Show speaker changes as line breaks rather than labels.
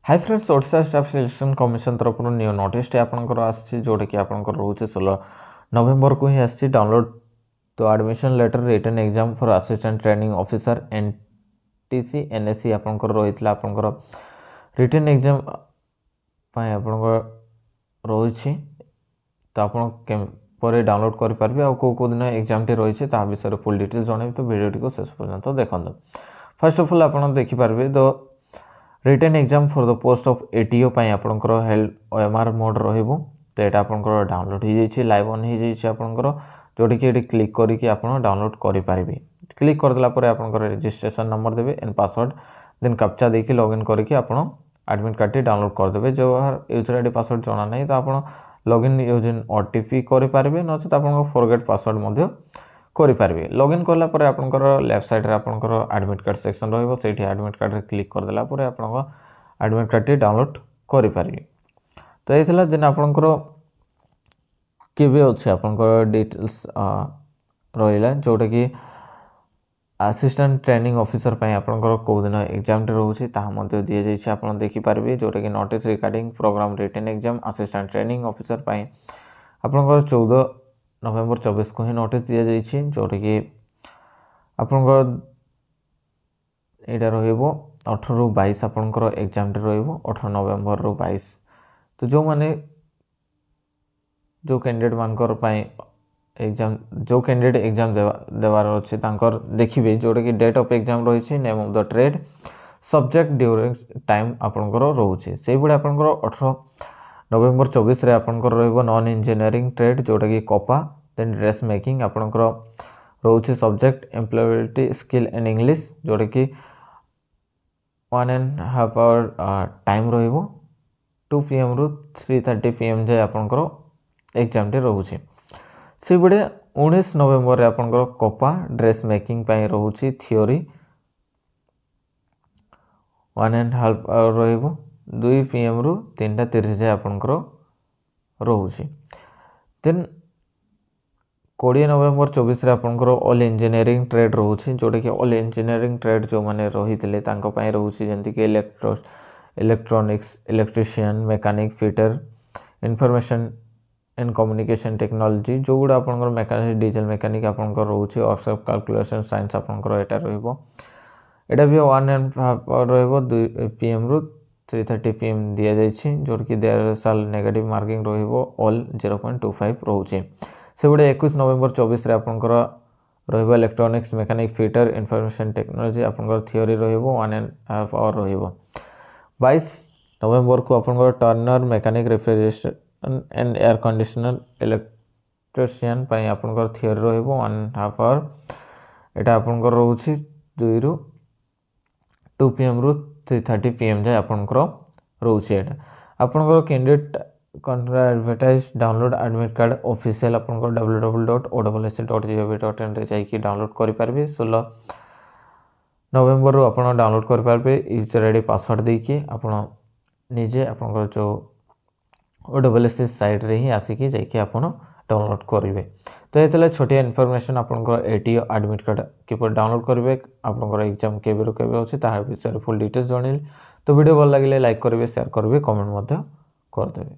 Hi friends Odisha staff selection commission तरफ new notice आपंकर जोटा कि आपंकर रोचे 16 नवेम्बर को ही आसी डाउनलोड तो admission letter written exam for assistant training officer NTC NSC आपंकर रही आपंकर रिटन एग्जाम आपंकर रही तो आप डाउनलोड करेंगे आउ कौ दिन एग्जाम टी रही है विषय फुल डिटेल्स जनइबी तो वीडियो को शेष पर्यंत देखते। फर्स्ट ऑफ ऑल आप देखिपारे the written exam for the post of ATO आपंकर हेल्ड ओएमआर मोड रहिबो तो यहाँ आपंकर डाउनलोड हो जाइए लाइव ऑन हो जाइए आपंकर जोटी कि क्लिक करके आप डाउनलोड करेंगे। क्लिक करदेला आपंकर रजिस्ट्रेशन नंबर देवे एंड पासवर्ड देन कैप्चा देके लॉगिन करके आप एडमिट कार्ड टी डाउनलोड करदे। जो यूजर आईडी पासवर्ड जाना नहीं तो आप लॉगिन यूजिंग ओटीपी करेंगे नचेत आप फॉरगेट पासवर्ड करेंगे। लॉगिन कलापर आपंकर लेफ्ट साइड रे आपंकर एडमिट कार्ड सेक्शन रहिबो सेठी एडमिट कार्ड रे क्लिक करदेला पर आपंकर एडमिट कार्ड टी डाउनलोड करेंगे। तो ये देन आपंकर केबे अच्छे आपंकर डिटेल्स रहा जोटा कि असिस्टेंट ट्रेनिंग ऑफिसर आपंकर कौ दिन एग्जाम टी रोचे दि जाइए आप देखिपारे जोटा कि notice regarding program written exam assistant training officer आपंकर 14 नवेम्बर 24 को ही नोटिस दि जाइए जोटा कि आपंकर यहाँ रु 18 ରୁ 22 आपंकर एग्जाम टी रु 18 नवेम्बर ରୁ 22। तो जो माने जो कैंडिडेट मानकर एग्जाम जो कैंडिडेट एग्जाम देवार अच्छे देखिए जोटा कि डेट ऑफ एग्जाम रही name of the trade subject during time आपंकर रोचे से भाई आपंकर 18 नवेम्बर 24 रे आपंकर नॉन इंजीनियरिंग ट्रेड जोटा कि कपा देन ड्रेस मेकिंग आपंकर रोचे subject employability skill and English जोटा कि 1.5 आवर टाइम रहिबो 2 PM ରୁ 3:30 PM जाए आपंकर एग्जाम टी रोचे। से बड़े 19 नवेम्बर रे आपंकर कपा ड्रेस मेकिंग रोचे थियोरी 1.5 आवर रहिबो 2 PM ରୁ 3:30 जाए आपंकर रोचे। देन 20 नवेम्बर 24 रे आपंकर ऑल इंजीनियरिंग ट्रेड रोचे जोटा कि ऑल इंजीनियरिंग ट्रेड जो माने रही रोचे जमती कि electronics electrician mechanic fitter information and communication technology जो गुड़ा आपंकर मेकानिक डीजल मेकानिक आपंकर रोचे वर्कशॉप कैलकुलेशन साइंस आपंकर एटा रहिबो एटा भी 1.5 आवर रहिबो 2 PM ରୁ 3:30 PM दिया जाइछि जोटा कि देयर साल नेगेटिव मार्किंग रहिबो ऑल 0.25 रोचे। से गुड़ा 21 नवेम्बर 24 रे आपंकर रहिबो electronics mechanic fitter information technology आपंकर थियोरी रहिबो 1.5 आवर रहिबो। 22 नवेम्बर को आपंकर Turner mechanic refrigeration and air conditioner electrician आपंकर थियोरी रहिबो 1.5 आवर एटा आपंकर रोचे 2 ରୁ 2 PM ରୁ 3:30 PM जाए आपंकर रोचे। एटा आपंकर कैंडिडेट कंट्रा advertise download admit card official आपंकर www.ossc.gov.in रे जाइए डाउनलोड करेंगे। 16 नवेम्बर रू आप डाउनलोड करेंगे यूजर आईडी पासवर्ड देके आप निजे आपंकर जो OSSC साइट रे ही आसिकी जाइए आप डाउनलोड करेंगे। तो ये छोटिया इनफॉरमेशन आपंकर एटीओ एडमिट कार्ड किपर डाउनलोड करेंगे आपंकर एग्जाम केबे रू केबे अछि तार विषय फुल डिटेल्स जणिले। तो वीडियो भल लगे लाइक करेंगे शेयर करेंगे कमेंट करदेवे।